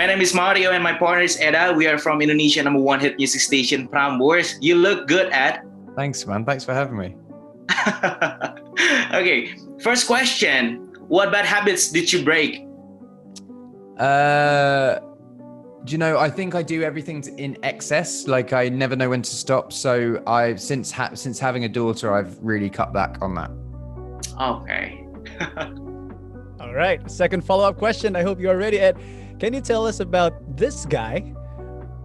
My name is Mario and my partner is Eda. We are from Indonesia #1 hit music station Prambors. You look good, Ed. Thanks, man. Thanks for having me. Okay, first question. What bad habits did you break? Do you know, I think I do everything in excess. Like I never know when to stop. So since having a daughter, I've really cut back on that. Okay. All right. Second follow-up question. I hope you are ready, Ed. Can you tell us about this guy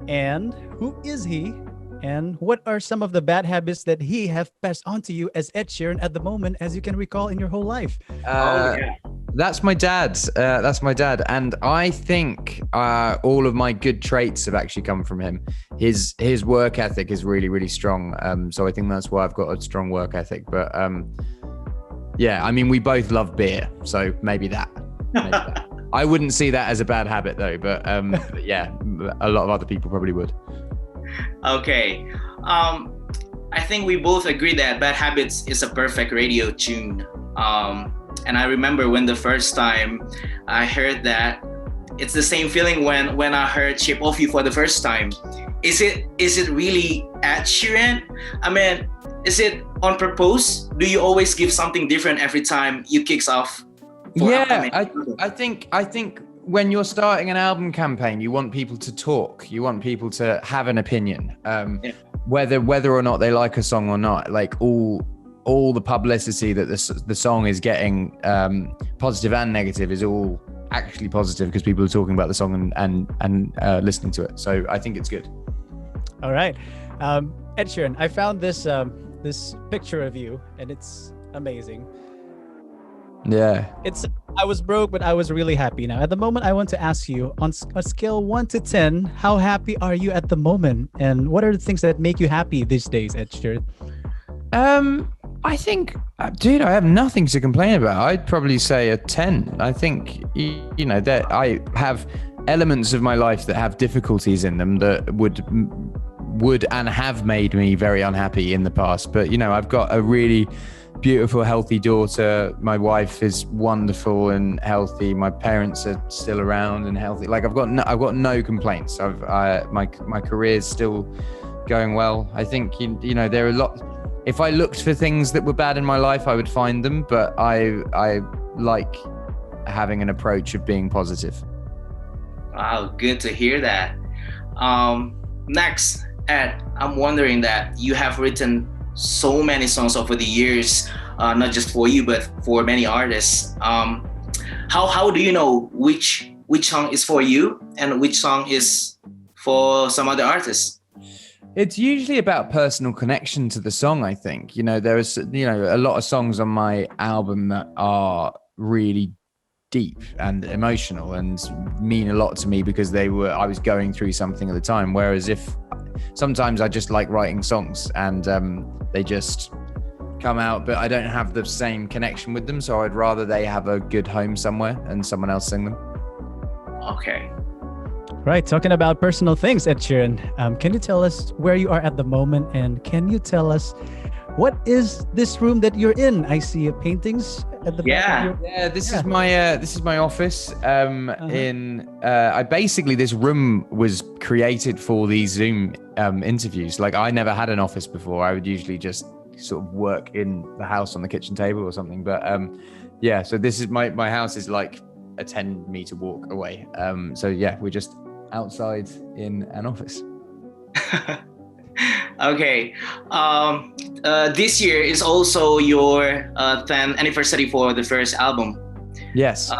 and who is he? And what are some of the bad habits that he have passed on to you as Ed Sheeran at the moment, as you can recall in your whole life? That's my dad. That's my dad. And I think all of my good traits have actually come from him. His work ethic is really, really strong. So I think that's why I've got a strong work ethic. But yeah, I mean, we both love beer. So maybe that. I wouldn't see that as a bad habit though. But yeah, a lot of other people probably would. Okay. I think we both agree that Bad Habits is a perfect radio tune. And I remember when the first time I heard that, it's the same feeling when I heard Shape of You for the first time. Is it really Ed Sheeran? I mean, is it on purpose? Do you always give something different every time you kicks off? Yeah, I think when you're starting an album campaign, you want people to talk. You want people to have an opinion, whether or not they like a song or not. Like all the publicity that the song is getting, positive and negative, is all actually positive because people are talking about the song and listening to it. So I think it's good. All right, Ed Sheeran, I found this picture of you, and it's amazing. Yeah. I was broke, but I was really happy. Now, at the moment, I want to ask you, on a scale 1 to 10, how happy are you at the moment? And what are the things that make you happy these days, Ed Sheeran? I think, dude, I have nothing to complain about. I'd probably say a 10. I think, you know, that I have elements of my life that have difficulties in them that would and have made me very unhappy in the past. But, you know, I've got a really beautiful, healthy daughter. My wife is wonderful and healthy. My parents are still around and healthy. Like I've got no complaints. My career is still going well. I think you know there are a lot. If I looked for things that were bad in my life, I would find them. But I like having an approach of being positive. Wow, good to hear that. Next, Ed, I'm wondering that you have written so many songs over the years, not just for you, but for many artists. How do you know which song is for you and which song is for some other artists? It's usually about personal connection to the song, I think. You know, there is, you know, a lot of songs on my album that are really deep and emotional and mean a lot to me because I was going through something at the time. Whereas sometimes I just like writing songs and they just come out, but I don't have the same connection with them. So I'd rather they have a good home somewhere and someone else sing them. Okay. Right. Talking about personal things, Ed Sheeran, can you tell us where you are at the moment? And can you tell us what is this room that you're in? I see paintings at the back. This is my office. This room was created for these Zoom interviews. Like I never had an office before. I would usually just sort of work in the house on the kitchen table or something. But so this is my house is like a 10-meter walk away. So yeah, we're just outside in an office. Okay. This year is also your 10th anniversary for the first album. Yes.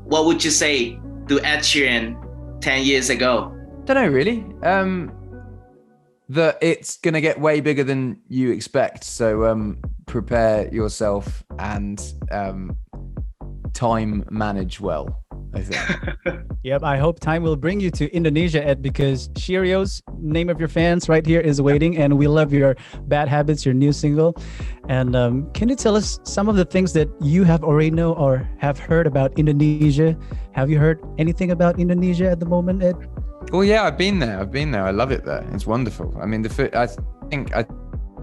What would you say to Ed Sheeran 10 years ago? Don't know really. That it's gonna get way bigger than you expect. So prepare yourself and time manage well, I think. Yep, I hope time will bring you to Indonesia, Ed, because Cheerios, name of your fans right here, is waiting, and we love your Bad Habits, your new single. And can you tell us some of the things that you have already know or have heard about Indonesia? Have you heard anything about Indonesia at the moment, Ed? Well, yeah, I've been there. I love it there. It's wonderful. I mean, the food, I think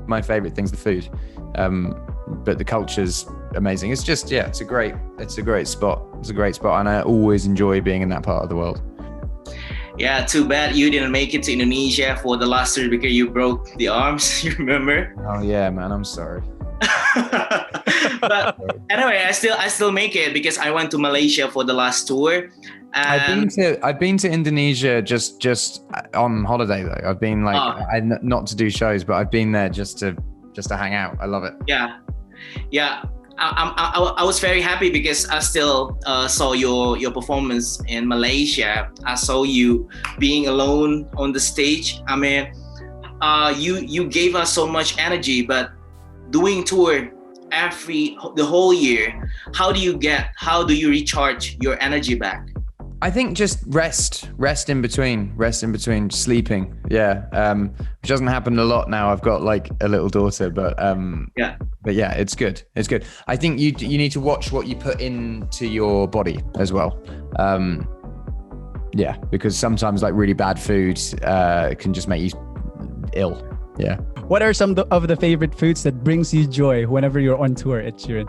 my favorite thing's the food. But the culture's amazing. It's just, it's a great spot. It's a great spot, and I always enjoy being in that part of the world. Yeah, too bad you didn't make it to Indonesia for the last tour because you broke the arms. You remember? Oh yeah, man, I'm sorry. But anyway, I still make it because I went to Malaysia for the last tour. I've been to Indonesia just on holiday though. I've been not to do shows, but I've been there just to hang out. I love it. Yeah. I was very happy because I still saw your performance in Malaysia. I saw you being alone on the stage. I mean, you gave us so much energy, but doing tour the whole year, how do you recharge your energy back? I think just rest in between sleeping. Yeah. Which doesn't happen a lot now. I've got like a little daughter, but yeah, it's good. I think you need to watch what you put into your body as well. Yeah, because sometimes like really bad food can just make you ill. Yeah. What are some of the favorite foods that brings you joy whenever you're on tour, Ed Sheeran?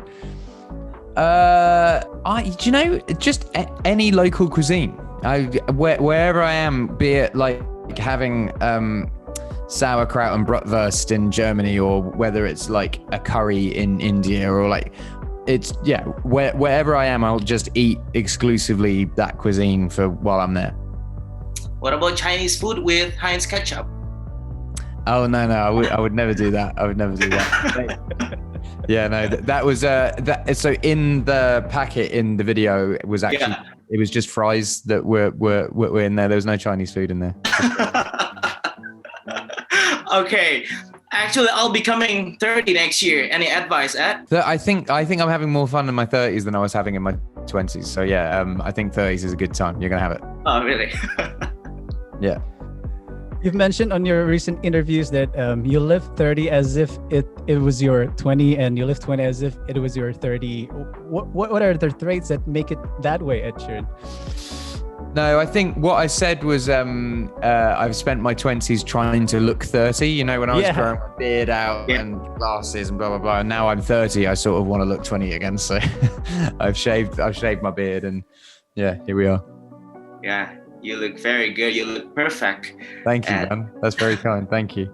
Just any local cuisine. Wherever I am, be it like having sauerkraut and bratwurst in Germany, or whether it's like a curry in India, or like wherever I am, I'll just eat exclusively that cuisine while I'm there. What about Chinese food with Heinz ketchup? Oh no, I would never do that. I would never do that. Yeah, no, that was that. So in the packet in the video, it was actually it was just fries that were in there. There was no Chinese food in there. Okay, actually, I'll be coming 30 next year. Any advice, Ed? I think I'm having more fun in my 30s than I was having in my 20s. So yeah, I think 30s is a good time. You're gonna have it. Oh, really? Yeah. You've mentioned on your recent interviews that you live 30 as if it was your 20, and you live 20 as if it was your 30. What are the traits that make it that way, Ed Sheeran? No, I think what I said was I've spent my 20s trying to look 30. You know, when I was growing my beard out and glasses and blah blah blah. And now I'm 30, I sort of want to look 20 again. So I've shaved my beard, and yeah, here we are. Yeah. You look very good. You look perfect. Thank you, man. That's very kind. Thank you.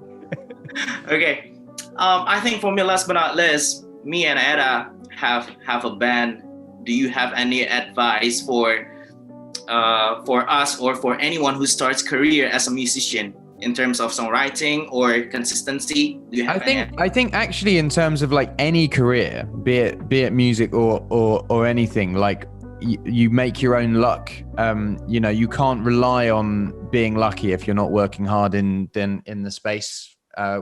Okay. I think for me, last but not least, me and Eda have a band. Do you have any advice for us or for anyone who starts career as a musician in terms of songwriting or consistency? Do you have I think actually in terms of like any career, be it music or anything, like you make your own luck. You can't rely on being lucky if you're not working hard in the space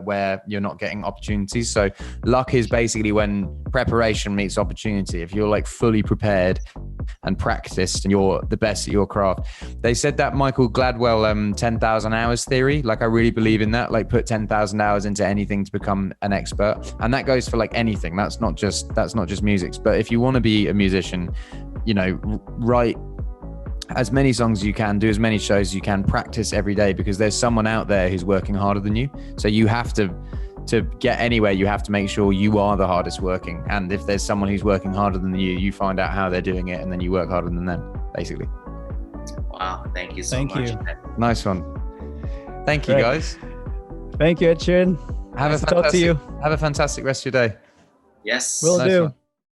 where you're not getting opportunities. So luck is basically when preparation meets opportunity. If you're like fully prepared and practiced and you're the best at your craft. They said that Michael Gladwell 10,000 hours theory. Like I really believe in that. Like put 10,000 hours into anything to become an expert, and that goes for like anything. That's not just music. But if you want to be a musician, write as many songs as you can, do as many shows as you can, practice every day, because there's someone out there who's working harder than you. So you have to get anywhere, you have to make sure you are the hardest working. And if there's someone who's working harder than you find out how they're doing it, and then you work harder than them, basically. Wow, thank you so much. Thank you. Nice one. Thank you, guys. Thank you, Ed Sheeran. Have a fantastic rest of your day. Yes. Will do.